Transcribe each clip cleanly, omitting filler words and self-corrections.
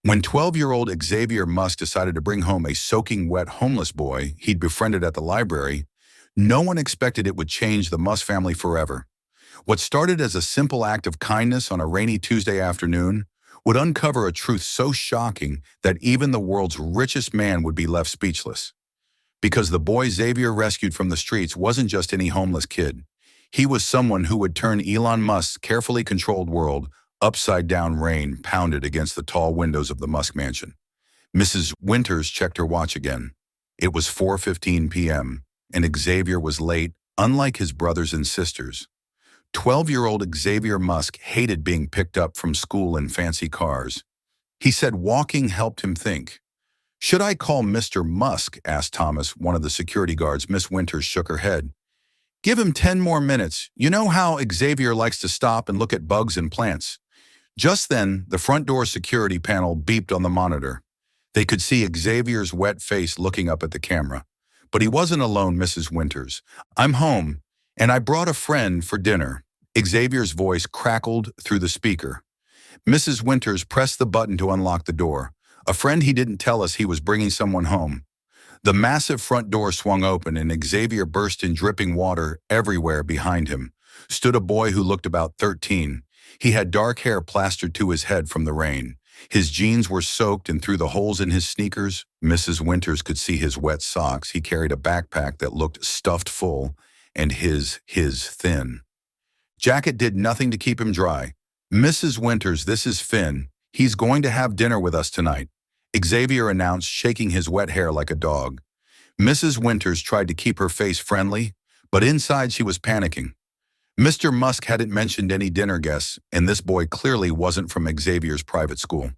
When 12-year-old Xavier Musk decided to bring home a soaking wet homeless boy he'd befriended at the library, no one expected it would change the Musk family forever. What started as a simple act of kindness on a rainy Tuesday afternoon would uncover a truth so shocking that even the world's richest man would be left speechless. Because the boy Xavier rescued from the streets wasn't just any homeless kid. He was someone who would turn Elon Musk's carefully controlled world upside down. Rain pounded against the tall windows of the Musk mansion. Mrs. Winters checked her watch again. It was 4:15 p.m., and Xavier was late, unlike his brothers and sisters. 12-year-old Xavier Musk hated being picked up from school in fancy cars. He said walking helped him think. "Should I call Mr. Musk?" asked Thomas, one of the security guards. Miss Winters shook her head. "Give him 10 more minutes. You know how Xavier likes to stop and look at bugs and plants." Just then, the front door security panel beeped on the monitor. They could see Xavier's wet face looking up at the camera. But he wasn't alone, Mrs. Winters. "I'm home, and I brought a friend for dinner." Xavier's voice crackled through the speaker. Mrs. Winters pressed the button to unlock the door. "A friend? He didn't tell us he was bringing someone home." The massive front door swung open, and Xavier burst in, dripping water everywhere. Behind him stood a boy who looked about 13. He had dark hair plastered to his head from the rain. His jeans were soaked, and through the holes in his sneakers, Mrs. Winters could see his wet socks. He carried a backpack that looked stuffed full, and his thin jacket did nothing to keep him dry. "Mrs. Winters, this is Finn. He's going to have dinner with us tonight," Xavier announced, shaking his wet hair like a dog. Mrs. Winters tried to keep her face friendly, but inside she was panicking. Mr. Musk hadn't mentioned any dinner guests, and this boy clearly wasn't from Xavier's private school.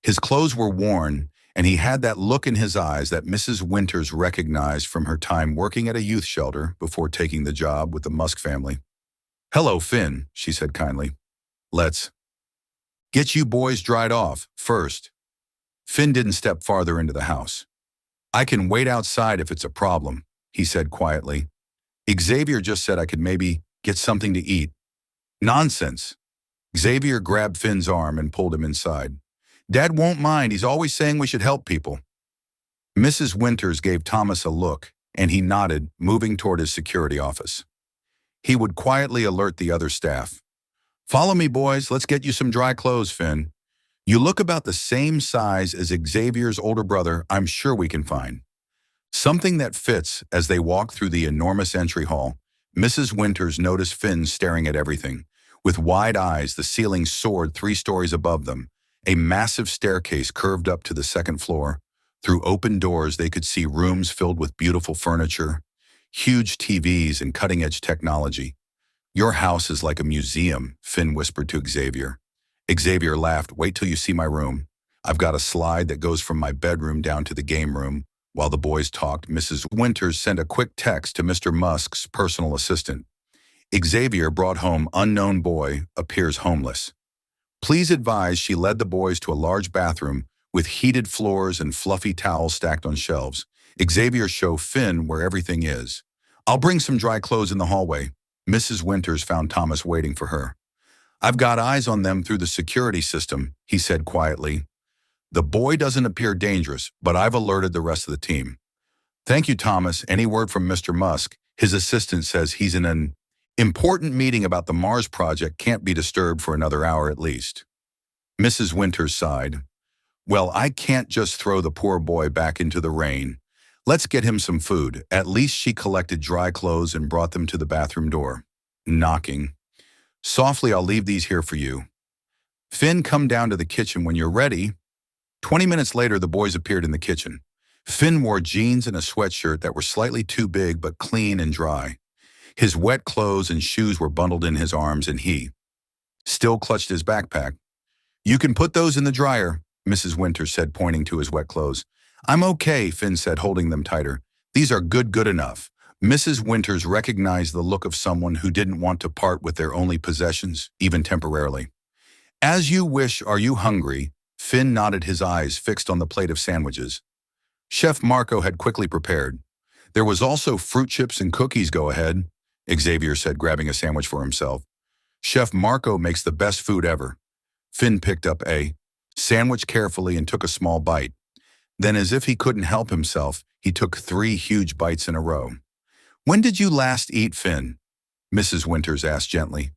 His clothes were worn, and he had that look in his eyes that Mrs. Winters recognized from her time working at a youth shelter before taking the job with the Musk family. "Hello, Finn," she said kindly. "Let's get you boys dried off first." Finn didn't step farther into the house. "I can wait outside if it's a problem," he said quietly. "Xavier just said I could maybe get something to eat." "Nonsense." Xavier grabbed Finn's arm and pulled him inside. "Dad won't mind. He's always saying we should help people." Mrs. Winters gave Thomas a look, and he nodded, moving toward his security office. He would quietly alert the other staff. "Follow me, boys. Let's get you some dry clothes, Finn. You look about the same size as Xavier's older brother. I'm sure we can find something that fits." As they walked through the enormous entry hall, Mrs. Winters noticed Finn staring at everything. With wide eyes, the ceiling soared 3 stories above them. A massive staircase curved up to the second floor. Through open doors, they could see rooms filled with beautiful furniture, huge TVs, and cutting-edge technology. "Your house is like a museum," Finn whispered to Xavier. Xavier laughed. "Wait till you see my room. I've got a slide that goes from my bedroom down to the game room." While the boys talked, Mrs. Winters sent a quick text to Mr. Musk's personal assistant. "Xavier brought home unknown boy, appears homeless. Please advise." She led the boys to a large bathroom with heated floors and fluffy towels stacked on shelves. "Xavier, show Finn where everything is. I'll bring some dry clothes in the hallway." Mrs. Winters found Thomas waiting for her. "I've got eyes on them through the security system," he said quietly. "The boy doesn't appear dangerous, but I've alerted the rest of the team." "Thank you, Thomas. Any word from Mr. Musk?" His assistant says he's in an important meeting about the Mars project. Can't be disturbed for another hour at least. Mrs. Winters sighed. "Well, I can't just throw the poor boy back into the rain. Let's get him some food." At least she collected dry clothes and brought them to the bathroom door. Knocking. "Softly, I'll leave these here for you. Finn, come down to the kitchen when you're ready." 20 minutes later, the boys appeared in the kitchen. Finn wore jeans and a sweatshirt that were slightly too big but clean and dry. His wet clothes and shoes were bundled in his arms, and he still clutched his backpack. "You can put those in the dryer," Mrs. Winters said, pointing to his wet clothes. "I'm okay," Finn said, holding them tighter. "These are good enough." Mrs. Winters recognized the look of someone who didn't want to part with their only possessions, even temporarily. "As you wish. Are you hungry?" Finn nodded, his eyes fixed on the plate of sandwiches Chef Marco had quickly prepared. "There was also fruit chips and cookies. Go ahead," Xavier said, grabbing a sandwich for himself. "Chef Marco makes the best food ever." Finn picked up a sandwich carefully and took a small bite. Then, as if he couldn't help himself, he took 3 huge bites in a row. "When did you last eat, Finn?" Mrs. Winters asked gently.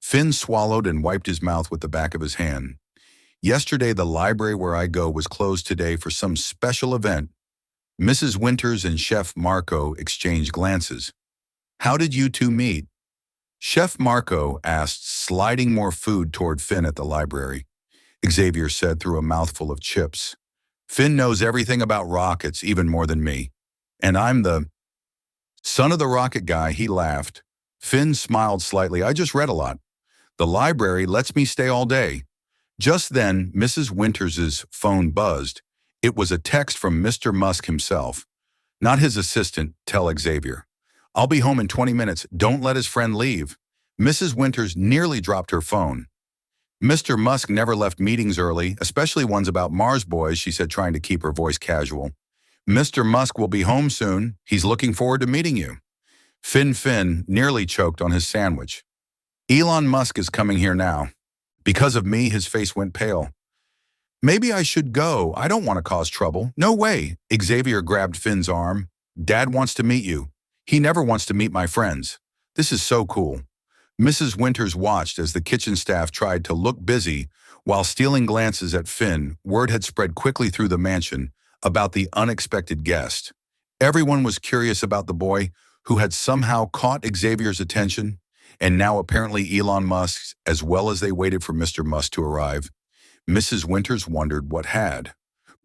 Finn swallowed and wiped his mouth with the back of his hand. "Yesterday, the library where I go was closed today for some special event." Mrs. Winters and Chef Marco exchanged glances. "How did you two meet?" Chef Marco asked, sliding more food toward Finn at the library. Xavier said through a mouthful of chips. "Finn knows everything about rockets, even more than me. And I'm the son of the rocket guy," he laughed. Finn smiled slightly. "I just read a lot. The library lets me stay all day." Just then, Mrs. Winters's phone buzzed. It was a text from Mr. Musk himself. Not his assistant, tell Xavier. "I'll be home in 20 minutes. Don't let his friend leave." Mrs. Winters nearly dropped her phone. "Mr. Musk never left meetings early, especially ones about Mars boys," she said, trying to keep her voice casual. "Mr. Musk will be home soon. He's looking forward to meeting you." Finn nearly choked on his sandwich. "Elon Musk is coming here now." Because of me, his face went pale. "Maybe I should go. I don't want to cause trouble." "No way." Xavier grabbed Finn's arm. "Dad wants to meet you. He never wants to meet my friends. This is so cool." Mrs. Winters watched as the kitchen staff tried to look busy while stealing glances at Finn. Word had spread quickly through the mansion about the unexpected guest. Everyone was curious about the boy who had somehow caught Xavier's attention, and now apparently Elon Musk's, as well as they waited for Mr. Musk to arrive. Mrs. Winters wondered what had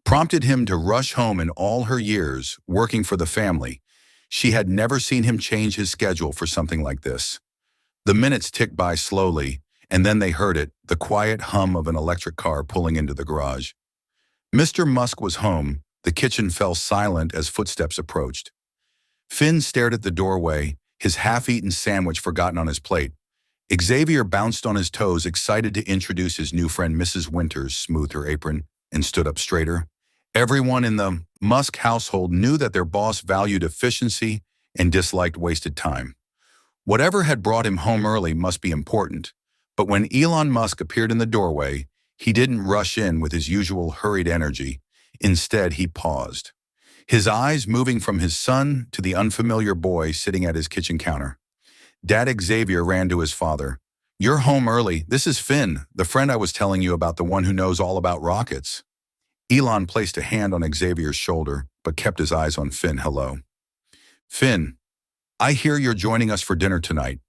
prompted him to rush home in all her years working for the family. She had never seen him change his schedule for something like this. The minutes ticked by slowly, and then they heard it, the quiet hum of an electric car pulling into the garage. Mr. Musk was home. The kitchen fell silent as footsteps approached. Finn stared at the doorway, his half-eaten sandwich forgotten on his plate. Xavier bounced on his toes, excited to introduce his new friend. Mrs. Winters smoothed her apron and stood up straighter. Everyone in the Musk household knew that their boss valued efficiency and disliked wasted time. Whatever had brought him home early must be important, but when Elon Musk appeared in the doorway, he didn't rush in with his usual hurried energy. Instead, he paused, his eyes moving from his son to the unfamiliar boy sitting at his kitchen counter. Dad Xavier ran to his father. "You're home early. This is Finn, the friend I was telling you about, the one who knows all about rockets." Elon placed a hand on Xavier's shoulder, but kept his eyes on Finn. "Hello." "Finn, I hear you're joining us for dinner tonight."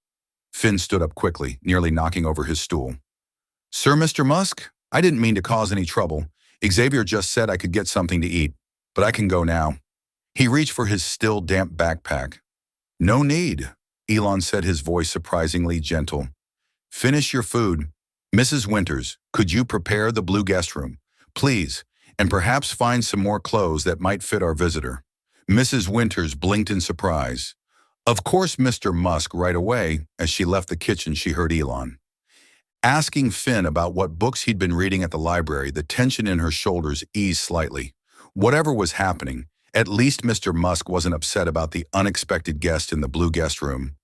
Finn stood up quickly, nearly knocking over his stool. "Sir, Mr. Musk, I didn't mean to cause any trouble. Xavier just said I could get something to eat, but I can go now." He reached for his still damp backpack. "No need," Elon said, his voice surprisingly gentle. "Finish your food. Mrs. Winters, could you prepare the blue guest room, please, and perhaps find some more clothes that might fit our visitor?" Mrs. Winters blinked in surprise. Of course, Mr. Musk. Right away, as she left the kitchen, she heard Elon asking Finn about what books he'd been reading at the library. The tension in her shoulders eased slightly. Whatever was happening, at least Mr. Musk wasn't upset about the unexpected guest in the blue guest room.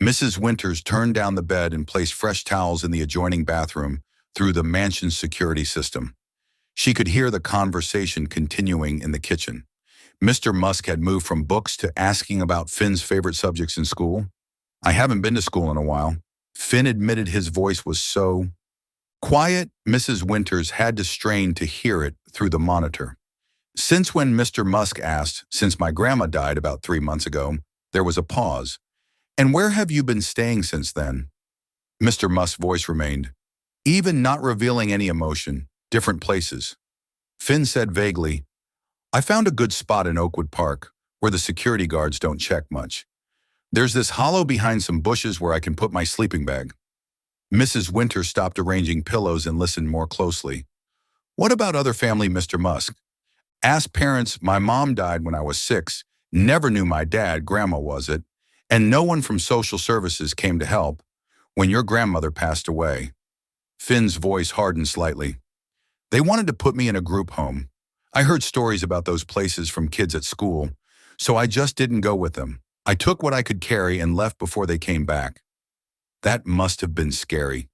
Mrs. Winters turned down the bed and placed fresh towels in the adjoining bathroom through the mansion's security system. She could hear the conversation continuing in the kitchen. Mr. Musk had moved from books to asking about Finn's favorite subjects in school. "I haven't been to school in a while." Finn admitted, his voice was so quiet, Mrs. Winters had to strain to hear it through the monitor. "Since when?" Mr. Musk asked. "Since my grandma died about 3 months ago." There was a pause. "And where have you been staying since then?" Mr. Musk's voice remained, even not revealing any emotion. "Different places." Finn said vaguely, "I found a good spot in Oakwood Park, where the security guards don't check much. There's this hollow behind some bushes where I can put my sleeping bag." Mrs. Winter stopped arranging pillows and listened more closely. "What about other family, Mr. Musk?" "Ask parents. My mom died when I was 6, never knew my dad, grandma was it, and no one from social services came to help when your grandmother passed away." Finn's voice hardened slightly. "They wanted to put me in a group home. I heard stories about those places from kids at school, so I just didn't go with them. I took what I could carry and left before they came back." "That must have been scary."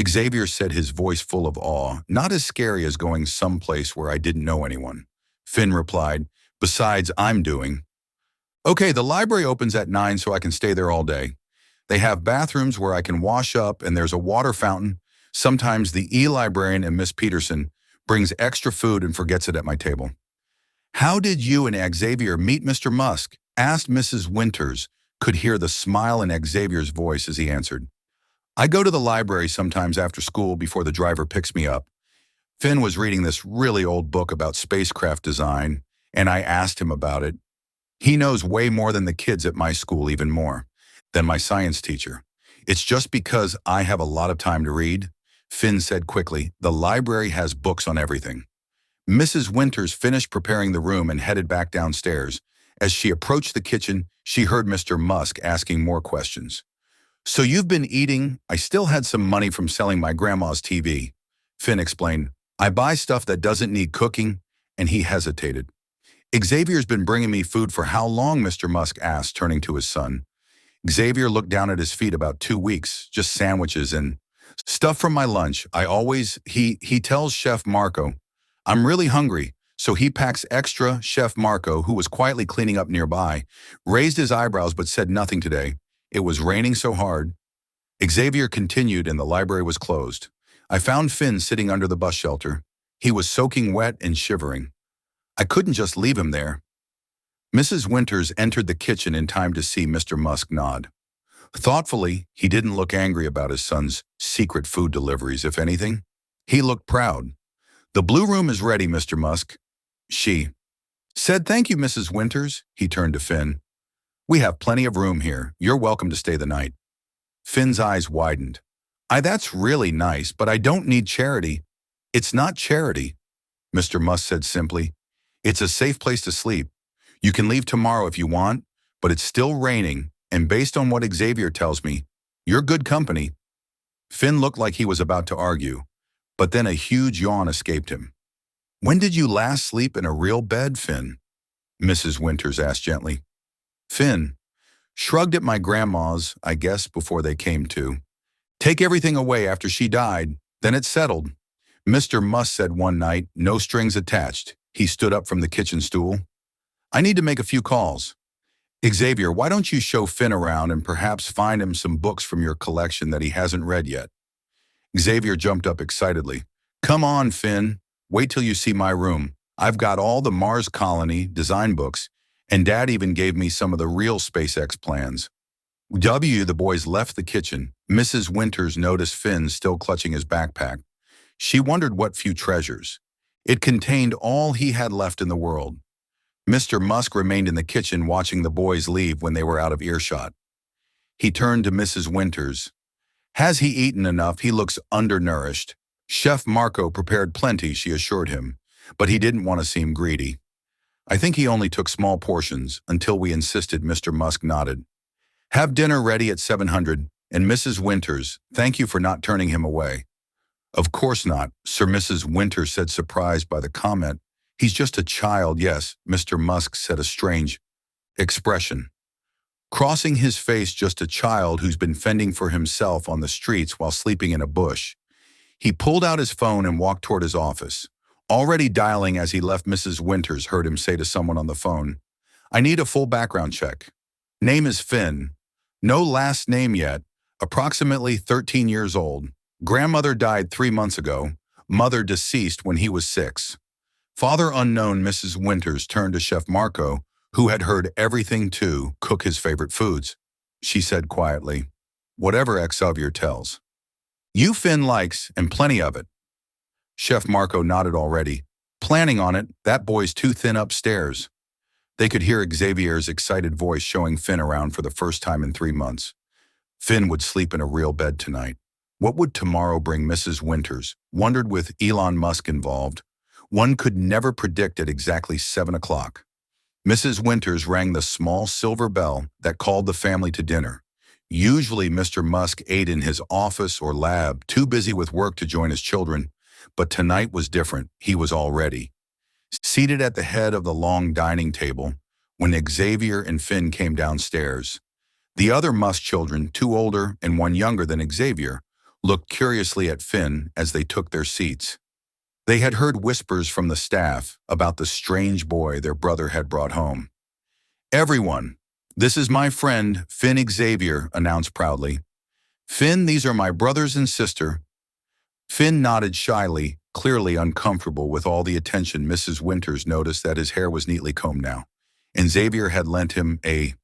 Xavier said, his voice full of awe. Not as scary as going someplace where I didn't know anyone. Finn replied, besides, I'm doing. Okay, the library opens at 9 so I can stay there all day. They have bathrooms where I can wash up and there's a water fountain. Sometimes the e-librarian and Miss Peterson brings extra food and forgets it at my table. How did you and Xavier meet Mr. Musk? Asked Mrs. Winters, could hear the smile in Xavier's voice as he answered. I go to the library sometimes after school before the driver picks me up. Finn was reading this really old book about spacecraft design, and I asked him about it. He knows way more than the kids at my school, even more than my science teacher. It's just because I have a lot of time to read, Finn said quickly. The library has books on everything. Mrs. Winters finished preparing the room and headed back downstairs. As she approached the kitchen, she heard Mr. Musk asking more questions. So you've been eating? I still had some money from selling my grandma's TV. Finn explained, I buy stuff that doesn't need cooking, and he hesitated. Xavier's been bringing me food for how long, Mr. Musk asked, turning to his son. Xavier looked down at his feet. About 2 weeks, just sandwiches and stuff from my lunch. He tells Chef Marco, I'm really hungry, so he packs extra. Chef Marco, who was quietly cleaning up nearby, raised his eyebrows but said nothing today. It was raining so hard. Xavier continued and the library was closed. I found Finn sitting under the bus shelter. He was soaking wet and shivering. I couldn't just leave him there. Mrs. Winters entered the kitchen in time to see Mr. Musk nod. Thoughtfully, he didn't look angry about his son's secret food deliveries. If anything, he looked proud. The blue room is ready, Mr. Musk. She said, thank you, Mrs. Winters. He turned to Finn. We have plenty of room here. You're welcome to stay the night. Finn's eyes widened. That's really nice, but I don't need charity. It's not charity, Mr. Musk said simply. It's a safe place to sleep. You can leave tomorrow if you want, but it's still raining, and based on what Xavier tells me, you're good company. Finn looked like he was about to argue, but then a huge yawn escaped him. When did you last sleep in a real bed, Finn? Mrs. Winters asked gently. Finn shrugged at my grandma's, I guess, before they came to. Take everything away after she died, then it's settled. Mr. Musk said one night, no strings attached. He stood up from the kitchen stool. I need to make a few calls. Xavier, why don't you show Finn around and perhaps find him some books from your collection that he hasn't read yet? Xavier jumped up excitedly. Come on, Finn. Wait till you see my room. I've got all the Mars Colony design books, and Dad even gave me some of the real SpaceX plans. The boys left the kitchen. Mrs. Winters noticed Finn still clutching his backpack. She wondered what few treasures. It contained all he had left in the world. Mr. Musk remained in the kitchen watching the boys leave when they were out of earshot. He turned to Mrs. Winters. Has he eaten enough? He looks undernourished. Chef Marco prepared plenty, she assured him, but he didn't want to seem greedy. I think he only took small portions until we insisted. Mr. Musk nodded. Have dinner ready at 700, and Mrs. Winters, thank you for not turning him away. Of course not, Sir. Mrs. Winters said, surprised by the comment. He's just a child, yes, Mr. Musk said, a strange expression crossing his face. Just a child who's been fending for himself on the streets while sleeping in a bush. He pulled out his phone and walked toward his office. Already dialing as he left, Mrs. Winters heard him say to someone on the phone, I need a full background check. Name is Finn. No last name yet. Approximately 13 years old. Grandmother died 3 months ago. Mother deceased when he was 6. Father unknown. Mrs. Winters turned to Chef Marco, who had heard everything, to cook his favorite foods. She said quietly, whatever Xavier tells. You Finn likes, and plenty of it. Chef Marco nodded already. Planning on it, that boy's too thin upstairs. They could hear Xavier's excited voice showing Finn around for the first time in 3 months. Finn would sleep in a real bed tonight. What would tomorrow bring? Mrs. Winters wondered. With Elon Musk involved, one could never predict at exactly 7 o'clock. Mrs. Winters rang the small silver bell that called the family to dinner. Usually Mr. Musk ate in his office or lab, too busy with work to join his children, but tonight was different. He was already seated at the head of the long dining table when Xavier and Finn came downstairs. The other Musk children, 2 older and 1 younger than Xavier, looked curiously at Finn as they took their seats. They had heard whispers from the staff about the strange boy their brother had brought home. "Everyone, this is my friend, Finn Xavier," announced proudly. "Finn, these are my brothers and sister." Finn nodded shyly, clearly uncomfortable with all the attention. Mrs. Winters noticed that his hair was neatly combed now, and Xavier had lent him a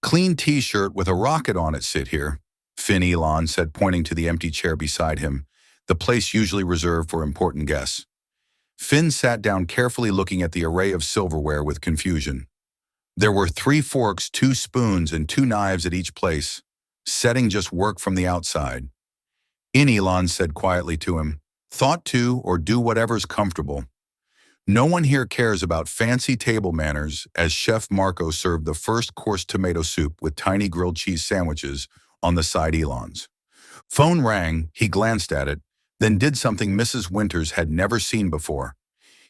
clean t-shirt with a rocket on it. "Sit here," Finn, Elon said, pointing to the empty chair beside him, the place usually reserved for important guests. Finn sat down carefully, looking at the array of silverware with confusion. There were 3 forks, 2 spoons, and 2 knives at each place. Setting just work from the outside. Elon said quietly to him, "Thought to, or do whatever's comfortable. No one here cares about fancy table manners," as Chef Marco served the first-course tomato soup with tiny grilled cheese sandwiches on the side. Elon's phone rang. He glanced at it, then did something Mrs. Winters had never seen before.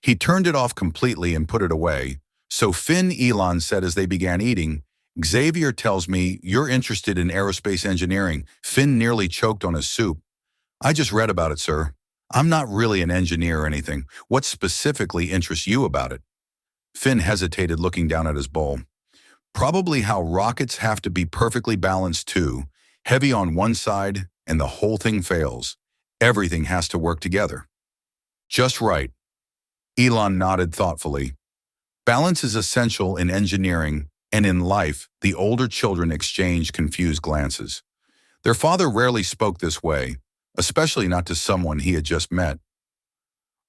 He turned it off completely and put it away. "So Finn," Elon said as they began eating, "Xavier tells me you're interested in aerospace engineering." Finn nearly choked on his soup. "I just read about it, sir. I'm not really an engineer or anything. What specifically interests you about it?" Finn hesitated, looking down at his bowl. "Probably how rockets have to be perfectly balanced too. Heavy on one side and the whole thing fails. Everything has to work together." "Just right." Elon nodded thoughtfully. "Balance is essential in engineering and in life." The older children exchanged confused glances. Their father rarely spoke this way, especially not to someone he had just met.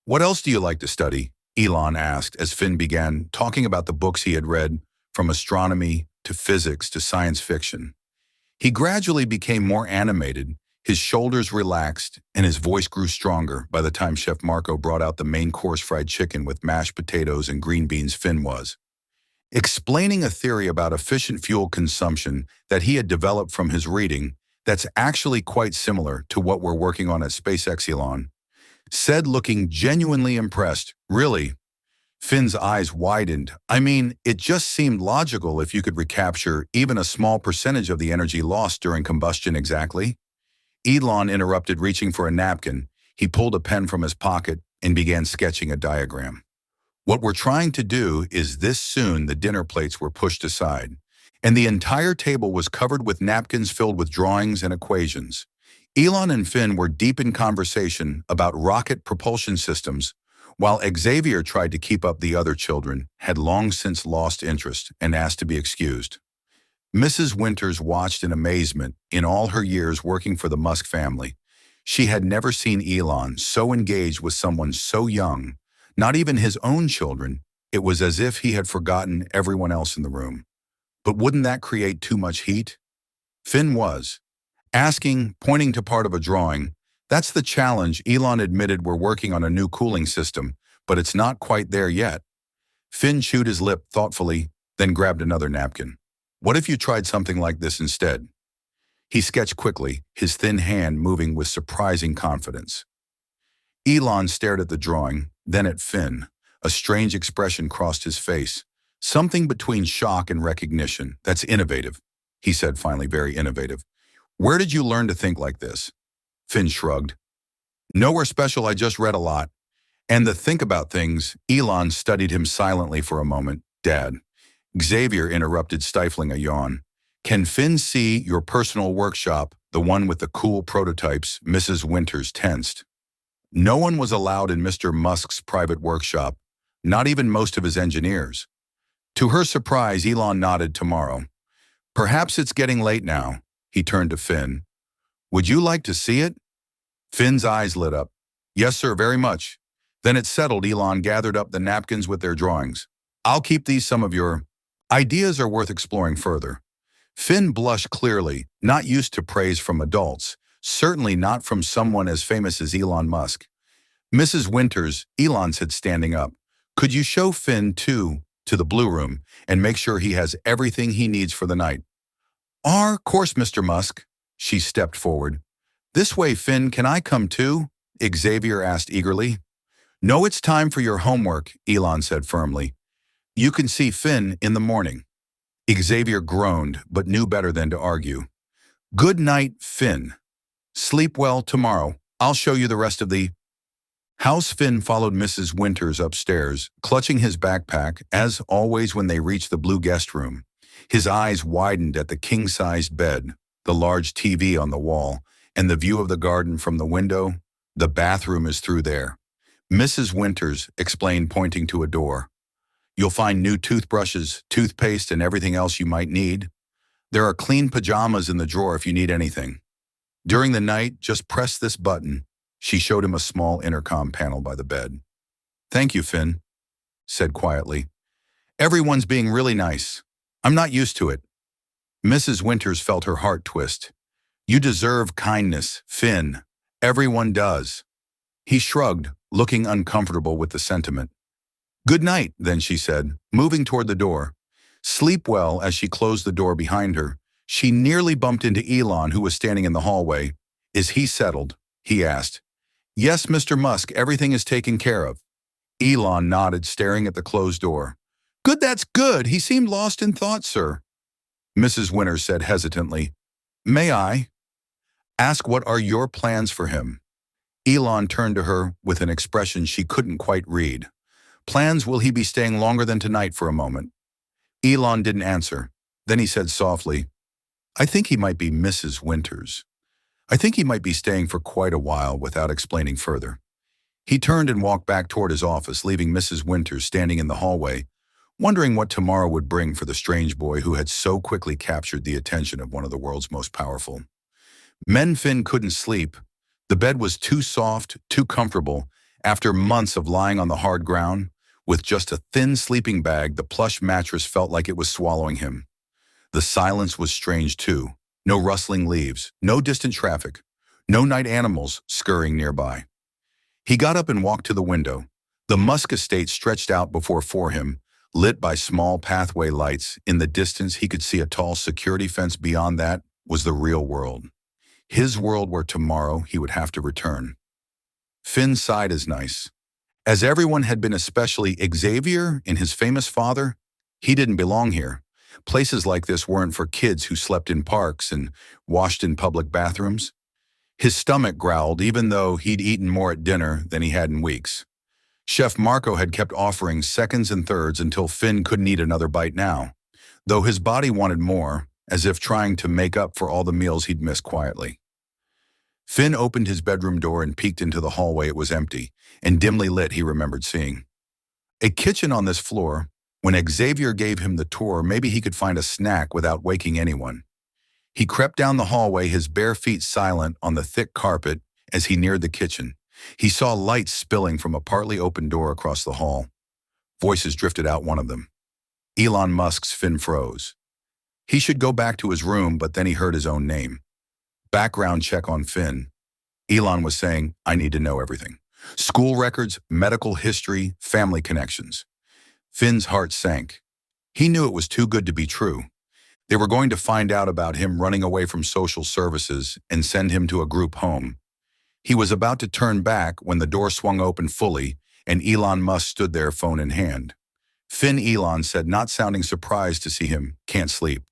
"What else do you like to study?" Elon asked as Finn began talking about the books he had read, from astronomy to physics to science fiction. He gradually became more animated, his shoulders relaxed, and his voice grew stronger by the time Chef Marco brought out the main course, fried chicken with mashed potatoes and green beans. Finn was explaining a theory about efficient fuel consumption that he had developed from his reading that's actually quite similar to what we're working on at SpaceX. Elon said, looking genuinely impressed. "Really?" Finn's eyes widened. "I mean, it just seemed logical if you could recapture even a small percentage of the energy lost during combustion." "Exactly." Elon interrupted, reaching for a napkin. He pulled a pen from his pocket and began sketching a diagram. "What we're trying to do is this." Soon the dinner plates were pushed aside, and the entire table was covered with napkins filled with drawings and equations. Elon and Finn were deep in conversation about rocket propulsion systems, while Xavier tried to keep up. The other children had long since lost interest and asked to be excused. Mrs. Winters watched in amazement. In all her years working for the Musk family, she had never seen Elon so engaged with someone so young, not even his own children. It was as if he had forgotten everyone else in the room. "But wouldn't that create too much heat?" Finn was asking, pointing to part of a drawing. "That's the challenge," Elon admitted. "We're working on a new cooling system, but it's not quite there yet." Finn chewed his lip thoughtfully, then grabbed another napkin. "What if you tried something like this instead?" He sketched quickly, his thin hand moving with surprising confidence. Elon stared at the drawing, then at Finn. A strange expression crossed his face, something between shock and recognition. "That's innovative," he said finally, "very innovative. Where did you learn to think like this?" Finn shrugged. "Nowhere special, I just read a lot." "And the think about things." Elon studied him silently for a moment. "Dad." Xavier interrupted, stifling a yawn. "Can Finn see your personal workshop, the one with the cool prototypes?" Mrs. Winters tensed. No one was allowed in Mr. Musk's private workshop, not even most of his engineers. To her surprise, Elon nodded. "Tomorrow." "Perhaps it's getting late now." He turned to Finn. "Would you like to see it?" Finn's eyes lit up. "Yes, sir, very much." Then it settled. Elon gathered up the napkins with their drawings. "I'll keep these. Some of your ideas are worth exploring further." Finn blushed clearly, not used to praise from adults, certainly not from someone as famous as Elon Musk. "Mrs. Winters," Elon said, standing up, "could you show Finn to the blue room and make sure he has everything he needs for the night?" "Of course, Mr. Musk." She stepped forward. "This way, Finn. Can I come too?" Xavier asked eagerly. "No, it's time for your homework," Elon said firmly. "You can see Finn in the morning." Xavier groaned, but knew better than to argue. "Good night, Finn." Sleep well tomorrow. I'll show you the rest of the house. Finn followed Mrs. Winters upstairs, clutching his backpack, as always when they reached the blue guest room. His eyes widened at the king-sized bed, the large TV on the wall, and the view of the garden from the window. The bathroom is through there, Mrs. Winters explained, pointing to a door. You'll find new toothbrushes, toothpaste, and everything else you might need. There are clean pajamas in the drawer if you need anything. During the night, just press this button. She showed him a small intercom panel by the bed. Thank you, Finn said quietly. Everyone's being really nice. I'm not used to it. Mrs. Winters felt her heart twist. You deserve kindness, Finn. Everyone does. He shrugged, looking uncomfortable with the sentiment. Good night, then she said, moving toward the door. Sleep well. As she closed the door behind her, she nearly bumped into Elon, who was standing in the hallway. Is he settled? He asked. Yes, Mr. Musk, everything is taken care of. Elon nodded, staring at the closed door. Good, that's good. He seemed lost in thought, sir. Mrs. Winters said hesitantly. May I ask what are your plans for him? Elon turned to her with an expression she couldn't quite read. Plans? Will he be staying longer than tonight? For a moment Elon didn't answer. Then he said softly, I think he might be Mrs. Winters. I think he might be staying for quite a while. Without explaining further, he turned and walked back toward his office, leaving Mrs. Winters standing in the hallway, wondering what tomorrow would bring for the strange boy who had so quickly captured the attention of one of the world's most powerful men. Finn couldn't sleep. The bed was too soft, too comfortable. After months of lying on the hard ground, with just a thin sleeping bag, the plush mattress felt like it was swallowing him. The silence was strange too. No rustling leaves, no distant traffic, no night animals scurrying nearby. He got up and walked to the window. The Musk estate stretched out before him, lit by small pathway lights. In the distance, he could see a tall security fence. Beyond that was the real world. His world, where tomorrow he would have to return. Finn sighed as nice. As everyone had been, especially Xavier and his famous father, he didn't belong here. Places like this weren't for kids who slept in parks and washed in public bathrooms. His stomach growled, even though he'd eaten more at dinner than he had in weeks. Chef Marco had kept offering seconds and thirds until Finn couldn't eat another bite now, though his body wanted more, as if trying to make up for all the meals he'd missed quietly. Finn opened his bedroom door and peeked into the hallway. It was empty and dimly lit. He remembered seeing a kitchen on this floor. When Xavier gave him the tour, maybe he could find a snack without waking anyone. He crept down the hallway, his bare feet silent on the thick carpet. As he neared the kitchen, he saw light spilling from a partly open door across the hall. Voices drifted out, one of them Elon Musk's. Finn froze. He should go back to his room, but then he heard his own name. Background check on Finn. Elon was saying, I need to know everything. School records, medical history, family connections. Finn's heart sank. He knew it was too good to be true. They were going to find out about him running away from social services and send him to a group home. He was about to turn back when the door swung open fully and Elon Musk stood there, phone in hand. Finn, Elon said, not sounding surprised to see him. Can't sleep.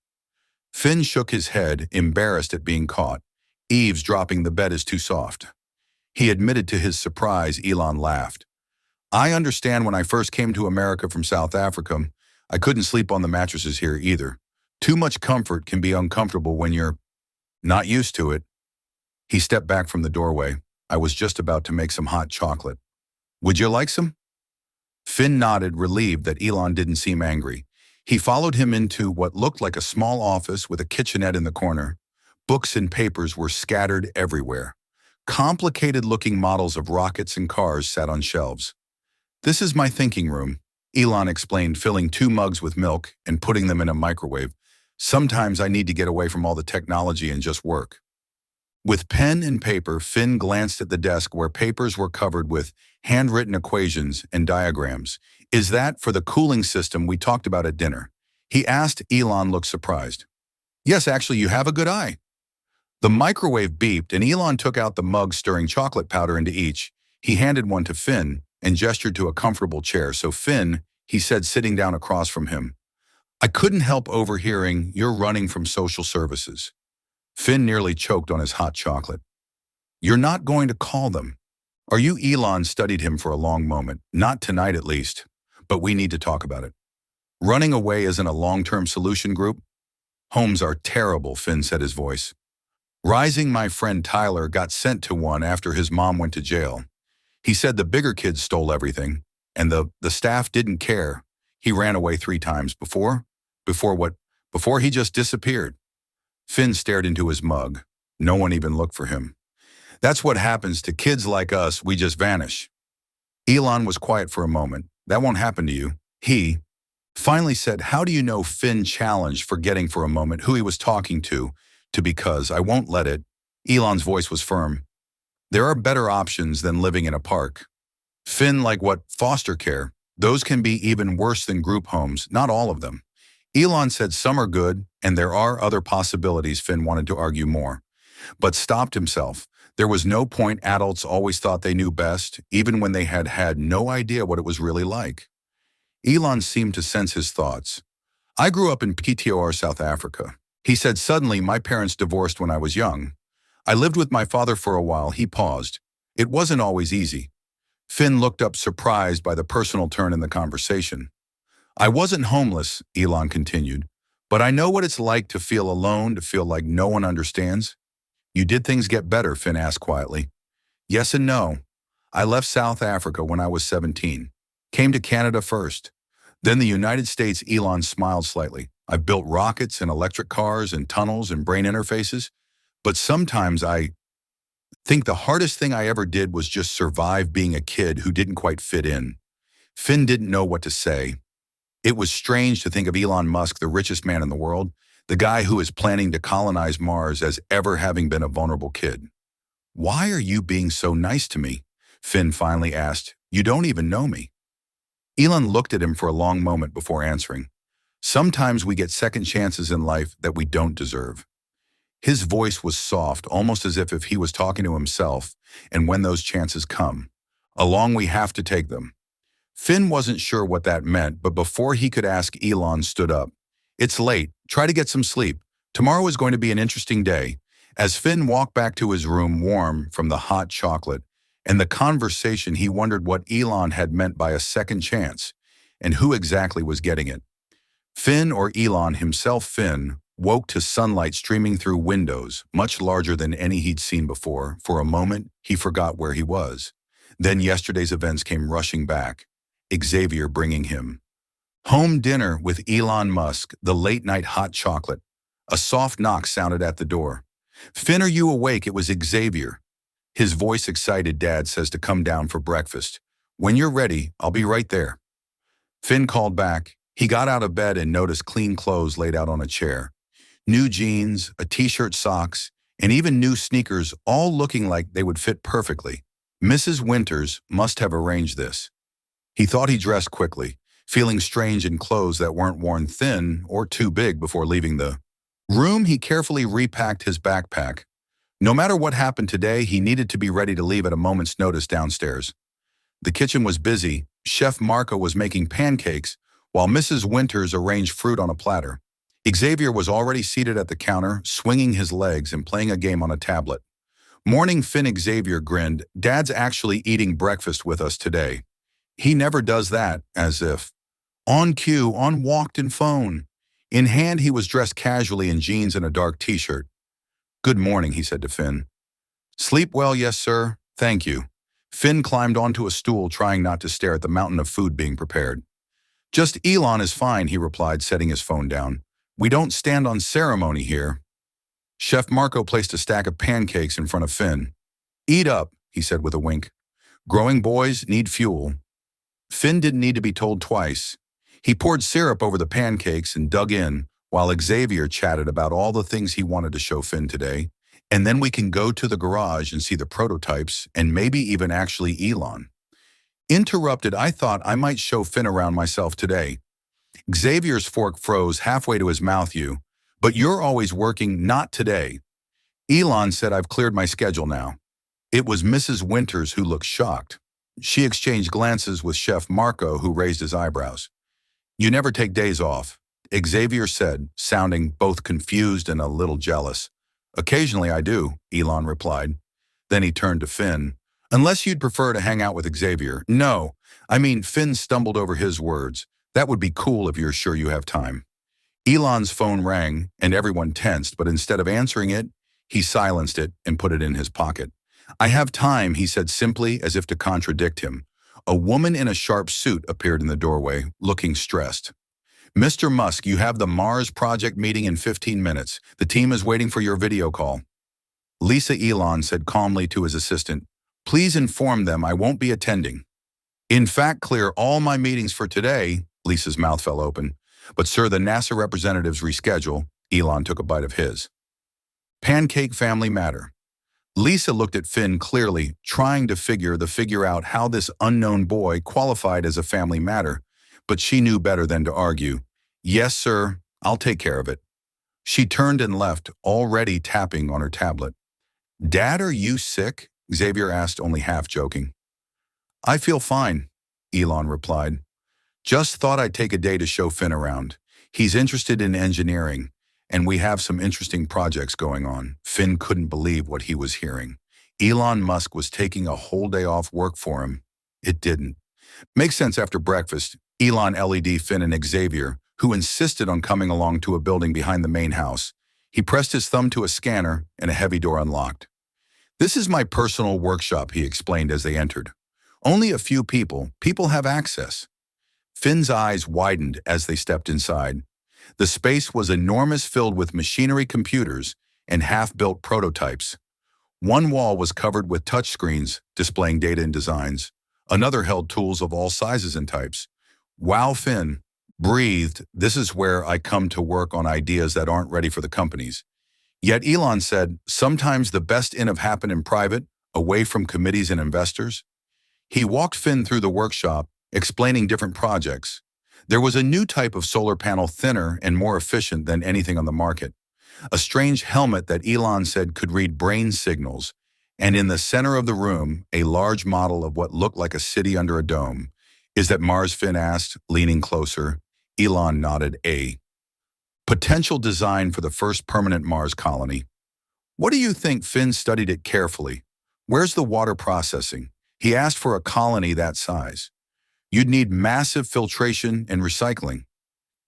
Finn shook his head, embarrassed at being caught. Eavesdropping. The bed is too soft. He admitted to his surprise. Elon laughed. I understand. When I first came to America from South Africa, I couldn't sleep on the mattresses here either. Too much comfort can be uncomfortable when you're not used to it. He stepped back from the doorway. I was just about to make some hot chocolate. Would you like some? Finn nodded, relieved that Elon didn't seem angry. He followed him into what looked like a small office with a kitchenette in the corner. Books and papers were scattered everywhere. Complicated-looking models of rockets and cars sat on shelves. This is my thinking room, Elon explained, filling 2 mugs with milk and putting them in a microwave. Sometimes I need to get away from all the technology and just work. With pen and paper, Finn glanced at the desk where papers were covered with handwritten equations and diagrams. Is that for the cooling system we talked about at dinner? He asked. Elon looked surprised. Yes, actually, you have a good eye. The microwave beeped and Elon took out the mug, stirring chocolate powder into each. He handed one to Finn and gestured to a comfortable chair. So Finn, he said, sitting down across from him, I couldn't help overhearing you're running from social services. Finn nearly choked on his hot chocolate. You're not going to call them. Are you? Elon studied him for a long moment. Not tonight at least. But we need to talk about it. Running away isn't a long-term solution, group. Homes are terrible, Finn said, his voice rising. My friend Tyler got sent to one after his mom went to jail. He said the bigger kids stole everything, and the staff didn't care. He ran away 3 times before. Before what? Before he just disappeared. Finn stared into his mug. No one even looked for him. That's what happens to kids like us, we just vanish. Elon was quiet for a moment. That won't happen to you. He finally said, how do you know? Finn challenged, forgetting for a moment who he was talking to because I won't let it. Elon's voice was firm. There are better options than living in a park. Finn, like what? Foster care. Those can be even worse than group homes, not all of them. Elon said some are good, and there are other possibilities. Finn wanted to argue more, but stopped himself. There was no point. Adults always thought they knew best, even when they had no idea what it was really like. Elon seemed to sense his thoughts. I grew up in PTOR, South Africa. He said suddenly, my parents divorced when I was young. I lived with my father for a while. He paused. It wasn't always easy. Finn looked up, surprised by the personal turn in the conversation. I wasn't homeless, Elon continued, but I know what it's like to feel alone, to feel like no one understands. You did things get better? Finn asked quietly. Yes and no. I left South Africa when I was 17. Came to Canada first. Then the United States. Elon smiled slightly. I've built rockets and electric cars and tunnels and brain interfaces. But sometimes I think the hardest thing I ever did was just survive being a kid who didn't quite fit in. Finn didn't know what to say. It was strange to think of Elon Musk, the richest man in the world, the guy who is planning to colonize Mars, as ever having been a vulnerable kid. Why are you being so nice to me? Finn finally asked. You don't even know me. Elon looked at him for a long moment before answering. Sometimes we get second chances in life that we don't deserve. His voice was soft, almost as if he was talking to himself, and when those chances come along, we have to take them. Finn wasn't sure what that meant, but before he could ask, Elon stood up. It's late. Try to get some sleep. Tomorrow is going to be an interesting day. As Finn walked back to his room, warm from the hot chocolate and the conversation, he wondered what Elon had meant by a second chance and who exactly was getting it. Finn, or Elon himself. Finn woke to sunlight streaming through windows, much larger than any he'd seen before. For a moment, he forgot where he was. Then yesterday's events came rushing back. Xavier bringing him home dinner with Elon Musk, the late-night hot chocolate. A soft knock sounded at the door. Finn, are you awake? It was Xavier. His voice excited. Dad says to come down for breakfast. When you're ready, I'll be right there. Finn called back. He got out of bed and noticed clean clothes laid out on a chair. New jeans, a t-shirt, socks, and even new sneakers, all looking like they would fit perfectly. Mrs. Winters must have arranged this. He thought. He dressed quickly, feeling strange in clothes that weren't worn thin or too big. Before leaving the room, he carefully repacked his backpack. No matter what happened today, he needed to be ready to leave at a moment's notice. Downstairs, the kitchen was busy. Chef Marco was making pancakes, while Mrs. Winters arranged fruit on a platter. Xavier was already seated at the counter, swinging his legs and playing a game on a tablet. Morning, Finn. Xavier grinned. Dad's actually eating breakfast with us today. He never does that. As if. On cue, on walked in phone. In hand, he was dressed casually in jeans and a dark t-shirt. Good morning, he said to Finn. Sleep well? Yes, sir. Thank you. Finn climbed onto a stool, trying not to stare at the mountain of food being prepared. Just Elon is fine, he replied, setting his phone down. We don't stand on ceremony here. Chef Marco placed a stack of pancakes in front of Finn. Eat up, he said with a wink. Growing boys need fuel. Finn didn't need to be told twice. He poured syrup over the pancakes and dug in, while Xavier chatted about all the things he wanted to show Finn today. And then we can go to the garage and see the prototypes, and maybe even actually Elon. Interrupted. I thought I might show Finn around myself today. Xavier's fork froze halfway to his mouth. But you're always working. Not today. Elon said, I've cleared my schedule now. It was Mrs. Winters who looked shocked. She exchanged glances with Chef Marco, who raised his eyebrows. You never take days off, Xavier said, sounding both confused and a little jealous. Occasionally I do, Elon replied. Then he turned to Finn. Unless you'd prefer to hang out with Xavier. No. I mean, Finn stumbled over his words. That would be cool if you're sure you have time. Elon's phone rang, and everyone tensed, but instead of answering it, he silenced it and put it in his pocket. I have time, he said simply, as if to contradict him. A woman in a sharp suit appeared in the doorway, looking stressed. Mr. Musk, you have the Mars project meeting in 15 minutes. The team is waiting for your video call. Lisa Elon said calmly to his assistant, please inform them I won't be attending. In fact, clear all my meetings for today. Lisa's mouth fell open. But sir, the NASA representatives reschedule. Elon took a bite of his. Pancake family matter. Lisa looked at Finn clearly, trying to figure out how this unknown boy qualified as a family matter, but she knew better than to argue. Yes, sir, I'll take care of it. She turned and left, already tapping on her tablet. Dad, are you sick? Xavier asked, only half joking. I feel fine, Elon replied. Just thought I'd take a day to show Finn around. He's interested in engineering, and we have some interesting projects going on. Finn couldn't believe what he was hearing. Elon Musk was taking a whole day off work for him. It didn't. Makes sense after breakfast. Elon LED Finn and Xavier, who insisted on coming along to a building behind the main house. He pressed his thumb to a scanner, and a heavy door unlocked. This is my personal workshop, he explained as they entered. Only a few people have access. Finn's eyes widened as they stepped inside. The space was enormous, filled with machinery, computers, and half-built prototypes. One wall was covered with touchscreens displaying data and designs. Another held tools of all sizes and types. Wow, Finn breathed, this is where I come to work on ideas that aren't ready for the companies. Yet Elon said, sometimes the best happen in private, away from committees and investors. He walked Finn through the workshop, explaining different projects. There was a new type of solar panel, thinner and more efficient than anything on the market. A strange helmet that Elon said could read brain signals. And in the center of the room, a large model of what looked like a city under a dome. Is that Mars? Finn asked, leaning closer. Elon nodded. A potential design for the first permanent Mars colony. What do you think? Finn studied it carefully. Where's the water processing? He asked for a colony that size. You'd need massive filtration and recycling.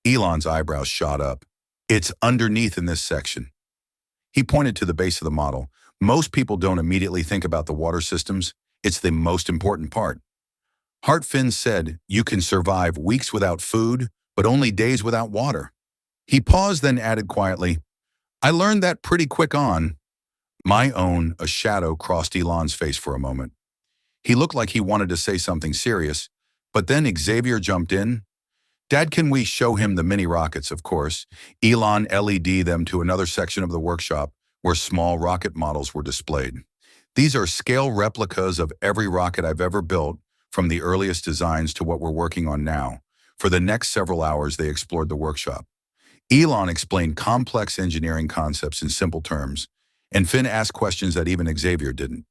Elon's eyebrows shot up. It's underneath in this section. He pointed to the base of the model. Most people don't immediately think about the water systems. It's the most important part. Finn said, you can survive weeks without food, but only days without water. He paused, then added quietly, I learned that pretty quick on. A shadow crossed Elon's face for a moment. He looked like he wanted to say something serious, but then Xavier jumped in. Dad, can we show him the mini rockets? Of course. Elon LED them to another section of the workshop where small rocket models were displayed. These are scale replicas of every rocket I've ever built, from the earliest designs to what we're working on now. For the next several hours, they explored the workshop. Elon explained complex engineering concepts in simple terms, and Finn asked questions that even Xavier didn't.